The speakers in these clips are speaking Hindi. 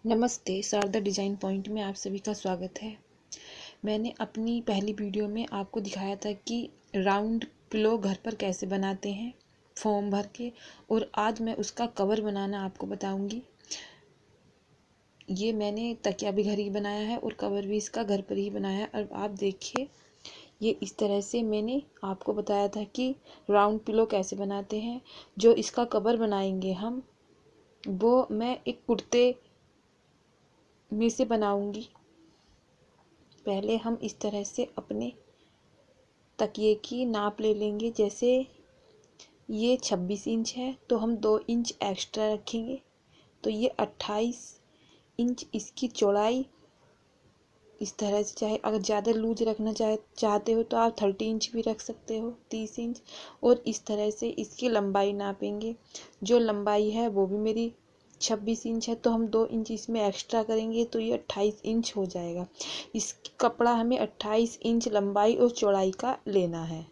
नमस्ते, शारदा डिज़ाइन पॉइंट में आप सभी का स्वागत है। मैंने अपनी पहली वीडियो में आपको दिखाया था कि राउंड पिलो घर पर कैसे बनाते हैं फोम भर के, और आज मैं उसका कवर बनाना आपको बताऊंगी। ये मैंने तकिया भी घर ही बनाया है और कवर भी इसका घर पर ही बनाया है। अब आप देखिए, ये इस तरह से मैंने आपको बताया था कि राउंड पिलो कैसे बनाते हैं। जो इसका कवर बनाएंगे हम, वो मैं एक कुर्ते में से बनाऊंगी। पहले हम इस तरह से अपने तकिए की नाप ले लेंगे। जैसे ये 26 इंच है तो हम 2 इंच एक्स्ट्रा रखेंगे, तो ये 28 इंच इसकी चौड़ाई। इस तरह से चाहे अगर ज़्यादा लूज रखना चाहते हो तो आप 30 इंच भी रख सकते हो, 30 इंच। और इस तरह से इसकी लंबाई नापेंगे। जो लंबाई है वो भी मेरी 26 इंच है, तो हम 2 इंच इसमें एक्स्ट्रा करेंगे तो ये 28 इंच हो जाएगा। इस कपड़ा हमें 28 इंच लंबाई और चौड़ाई का लेना है।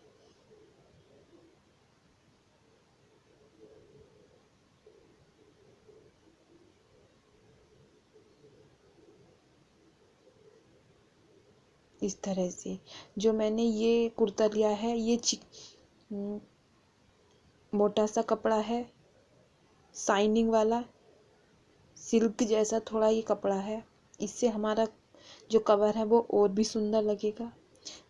इस तरह से जो मैंने ये कुर्ता लिया है, ये मोटा सा कपड़ा है, शाइनिंग वाला, सिल्क जैसा थोड़ा ये कपड़ा है। इससे हमारा जो कवर है वो और भी सुंदर लगेगा।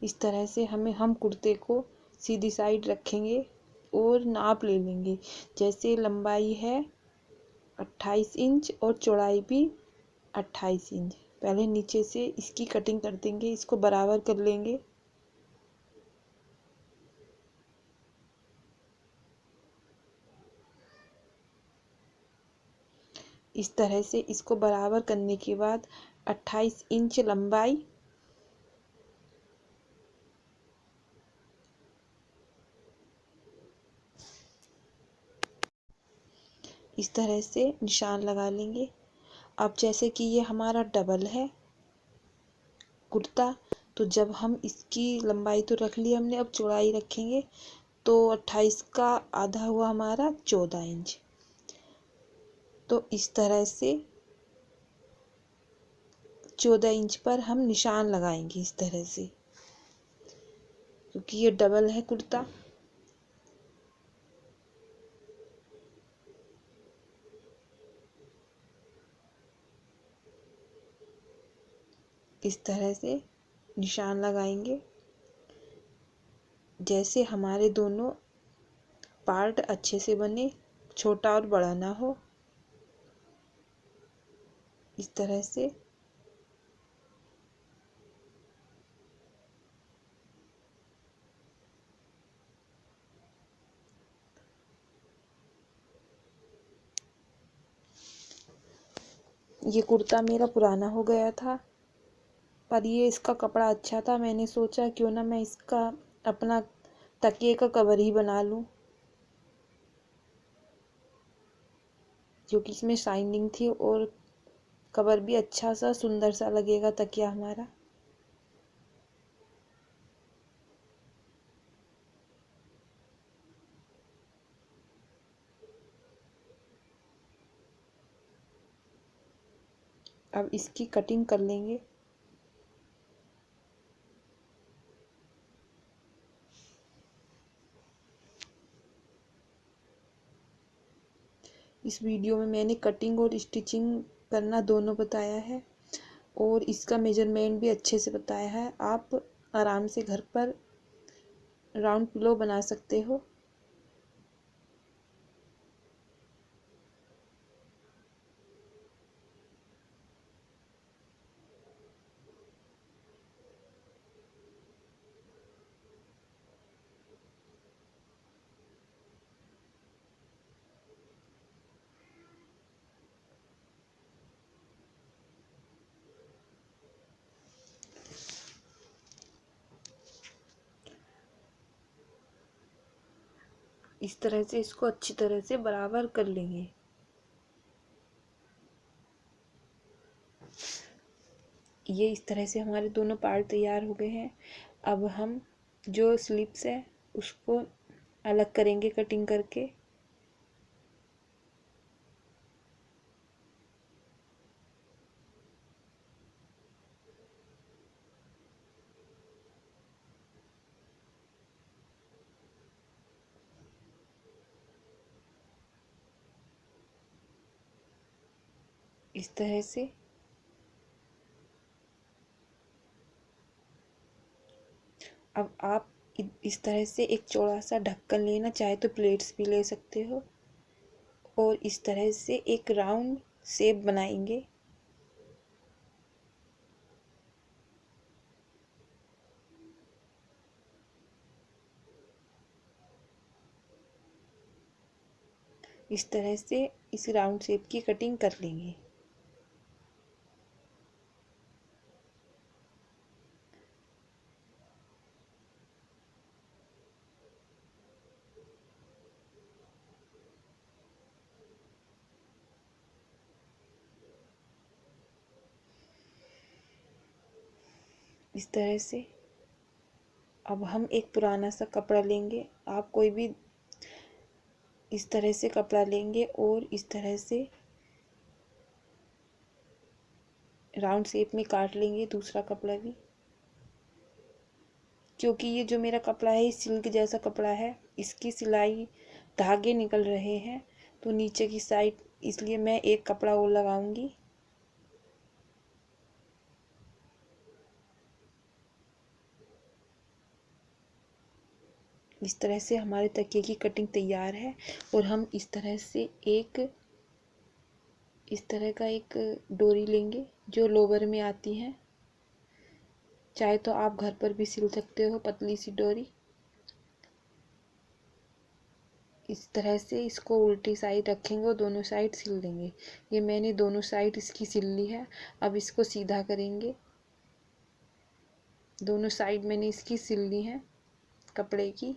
इस तरह से हम कुर्ते को सीधी साइड रखेंगे और नाप ले लेंगे। जैसे लंबाई है 28 इंच और चौड़ाई भी 28 इंच। पहले नीचे से इसकी कटिंग कर देंगे, इसको बराबर कर लेंगे। इस तरह से इसको बराबर करने के बाद 28 इंच लंबाई, इस तरह से निशान लगा लेंगे। अब जैसे कि ये हमारा डबल है कुर्ता, तो जब हम इसकी लंबाई तो रख ली हमने, अब चौड़ाई रखेंगे। तो 28 का आधा हुआ हमारा 14 इंच। तो इस तरह से 14 इंच पर हम निशान लगाएंगे इस तरह से, क्योंकि ये डबल है कुर्ता। इस तरह से निशान लगाएंगे। जैसे हमारे दोनों पार्ट अच्छे से बने, छोटा और बड़ा ना हो। इस तरह से ये कुर्ता मेरा पुराना हो गया था, पर ये इसका कपड़ा अच्छा था। मैंने सोचा क्यों ना मैं इसका अपना तकिए का कवर ही बना लूं, जो कि इसमें शाइनिंग थी और कवर भी अच्छा सा सुंदर सा लगेगा तकिया हमारा। अब इसकी कटिंग कर लेंगे। इस वीडियो में मैंने कटिंग और स्टिचिंग करना दोनों बताया है, और इसका मेजरमेंट भी अच्छे से बताया है। आप आराम से घर पर राउंड पिलो बना सकते हो। इस तरह से इसको अच्छी तरह से बराबर कर लेंगे। ये इस तरह से हमारे दोनों पार्ट तैयार हो गए हैं। अब हम जो स्लिप्स है उसको अलग करेंगे कटिंग करके। इस तरह से। अब आप इस तरह से एक चौड़ा सा ढक्कन लेना, चाहे तो प्लेट्स भी ले सकते हो, और इस तरह से एक राउंड शेप बनाएंगे। इस तरह से इस राउंड शेप की कटिंग कर लेंगे। इस तरह से अब हम एक पुराना सा कपड़ा लेंगे, आप कोई भी इस तरह से कपड़ा लेंगे और इस तरह से राउंड शेप में काट लेंगे दूसरा कपड़ा भी। क्योंकि ये जो मेरा कपड़ा है सिल्क जैसा कपड़ा है, इसकी सिलाई धागे निकल रहे हैं तो नीचे की साइड, इसलिए मैं एक कपड़ा और लगाऊंगी। इस तरह से हमारे तकिए की कटिंग तैयार है। और हम इस तरह से इस तरह का एक डोरी लेंगे जो लोवर में आती है, चाहे तो आप घर पर भी सिल सकते हो, पतली सी डोरी। इस तरह से इसको उल्टी साइड रखेंगे और दोनों साइड सिल देंगे। ये मैंने दोनों साइड इसकी सिल ली है। अब इसको सीधा करेंगे। दोनों साइड मैंने इसकी सिल ली है कपड़े की।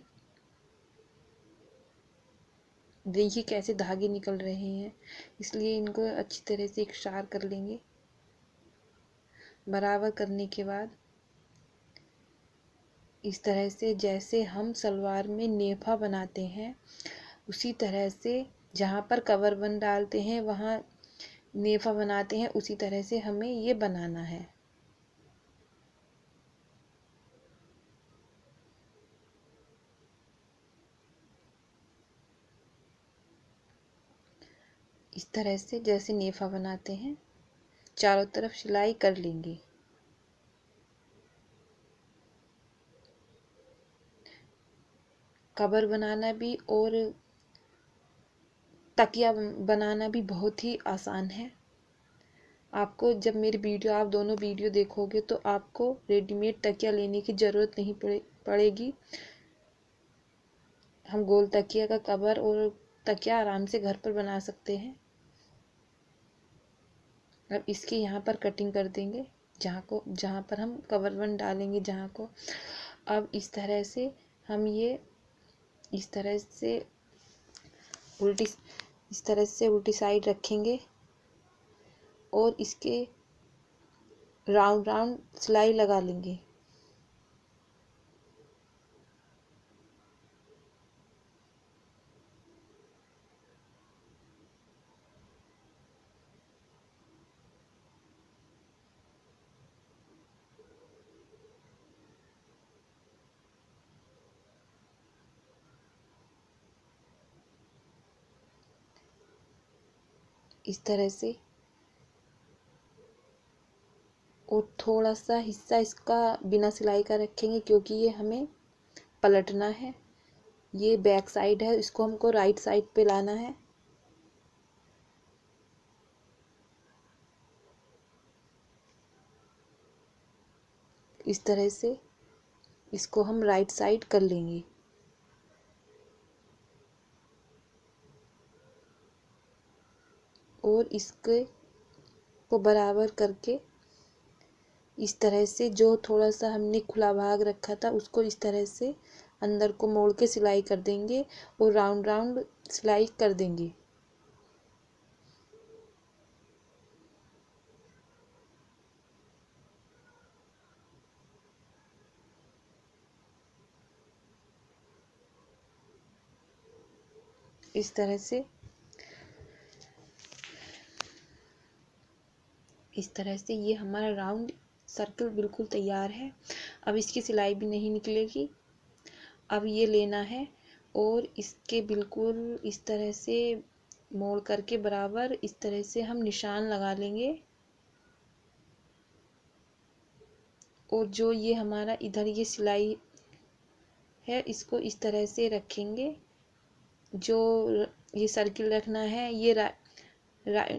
देखिए कैसे धागे निकल रहे हैं, इसलिए इनको अच्छी तरह से इकट्ठा कर लेंगे। बराबर करने के बाद इस तरह से जैसे हम सलवार में नेफा बनाते हैं उसी तरह से, जहाँ पर कवर बन डालते हैं वहाँ नेफा बनाते हैं, उसी तरह से हमें ये बनाना है। इस तरह से जैसे नेफा बनाते हैं चारों तरफ सिलाई कर लेंगे। कवर बनाना भी और तकिया बनाना भी बहुत ही आसान है। आपको जब मेरी वीडियो, आप दोनों वीडियो देखोगे तो आपको रेडीमेड तकिया लेने की ज़रूरत नहीं पड़ेगी। हम गोल तकिया का कवर और तकिया आराम से घर पर बना सकते हैं। अब इसकी यहाँ पर कटिंग कर देंगे, जहाँ पर हम कवर बन डालेंगे जहाँ को। अब इस तरह से हम ये इस तरह से उल्टी उल्टी साइड रखेंगे और इसके राउंड राउंड सिलाई लगा लेंगे। इस तरह से, और थोड़ा सा हिस्सा इसका बिना सिलाई का रखेंगे क्योंकि ये हमें पलटना है। ये बैक साइड है, इसको हमको राइट साइड पे लाना है। इस तरह से इसको हम राइट साइड कर लेंगे। और इसके को बराबर करके इस तरह से जो थोड़ा सा हमने खुला भाग रखा था उसको इस तरह से अंदर को मोड़ के सिलाई कर देंगे और राउंड राउंड सिलाई कर देंगे। इस तरह से ये हमारा राउंड सर्कल बिल्कुल तैयार है। अब इसकी सिलाई भी नहीं निकलेगी। अब ये लेना है और इसके बिल्कुल इस तरह से मोड़ करके बराबर इस तरह से हम निशान लगा लेंगे। और जो ये हमारा इधर ये सिलाई है इसको इस तरह से रखेंगे। जो ये सर्किल रखना है ये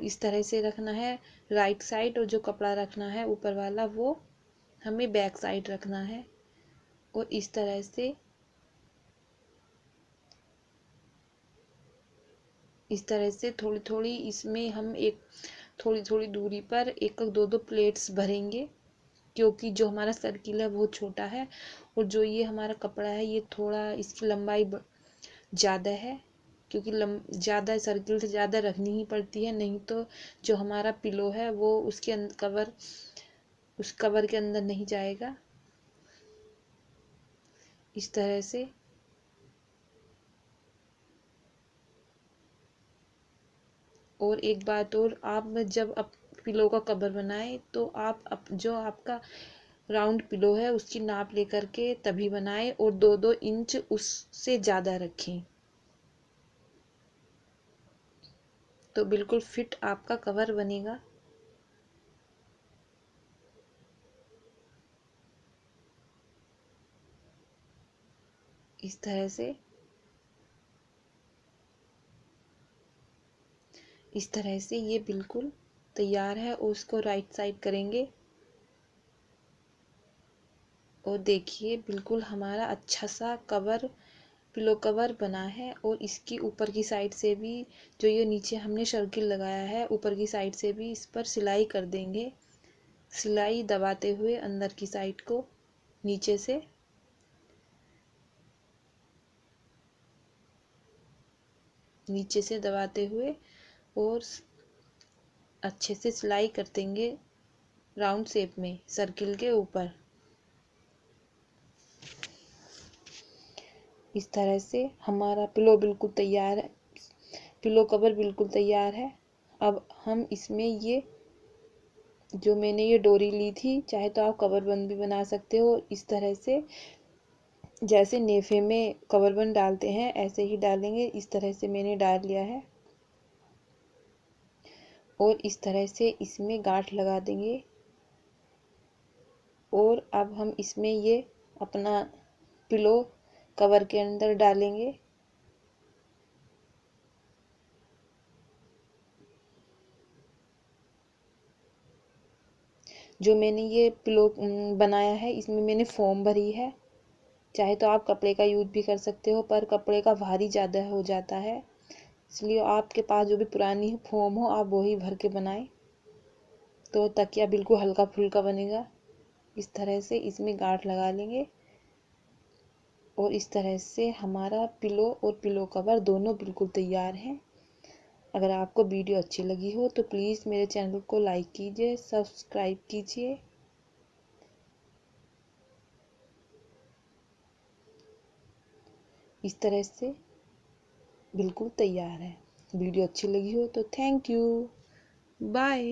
इस तरह से रखना है राइट साइड, और जो कपड़ा रखना है ऊपर वाला वो हमें बैक साइड रखना है। और इस तरह से थोड़ी थोड़ी इसमें हम एक थोड़ी थोड़ी दूरी पर एक दो दो प्लेट्स भरेंगे, क्योंकि जो हमारा सर्किल है बहुत छोटा है और जो ये हमारा कपड़ा है ये थोड़ा इसकी लंबाई ज़्यादा है, क्योंकि ज़्यादा सर्किल से ज़्यादा रखनी ही पड़ती है, नहीं तो जो हमारा पिलो है वो उसके उस कवर के अंदर नहीं जाएगा। इस तरह से और एक बात और, आप जब पिलो का कवर बनाए तो आप जो आपका राउंड पिलो है उसकी नाप लेकर के तभी बनाए और 2-2 इंच उससे ज़्यादा रखें, तो बिल्कुल फिट आपका कवर बनेगा। इस तरह से ये बिल्कुल तैयार है। और उसको राइट साइड करेंगे और देखिए बिल्कुल हमारा अच्छा सा कवर पिलो कवर बना है। और इसकी ऊपर की साइड से भी जो ये नीचे हमने सर्किल लगाया है ऊपर की साइड से भी इस पर सिलाई कर देंगे, सिलाई दबाते हुए अंदर की साइड को नीचे से दबाते हुए और अच्छे से सिलाई कर देंगे राउंड शेप में सर्किल के ऊपर। इस तरह से हमारा पिलो बिल्कुल तैयार है, पिलो कवर बिल्कुल तैयार है। अब हम इसमें ये जो मैंने ये डोरी ली थी, चाहे तो आप कवर बंद भी बना सकते हो। इस तरह से जैसे नेफे में कवर बंद डालते हैं ऐसे ही डालेंगे। इस तरह से मैंने डाल लिया है और इस तरह से इसमें गांठ लगा देंगे। और अब हम इसमें ये अपना पिलो कवर के अंदर डालेंगे। जो मैंने ये पिलो बनाया है इसमें मैंने फोम भरी है, चाहे तो आप कपड़े का यूज भी कर सकते हो, पर कपड़े का भारी ज़्यादा हो जाता है, इसलिए आपके पास जो भी पुरानी फोम हो आप वही भर के बनाएं, तो तकिया बिल्कुल हल्का फुल्का बनेगा। इस तरह से इसमें गांठ लगा लेंगे और इस तरह से हमारा पिलो और पिलो कवर दोनों बिल्कुल तैयार हैं। अगर आपको वीडियो अच्छी लगी हो तो प्लीज़ मेरे चैनल को लाइक कीजिए, सब्सक्राइब कीजिए। इस तरह से बिल्कुल तैयार है। वीडियो अच्छी लगी हो तो थैंक यू, बाय।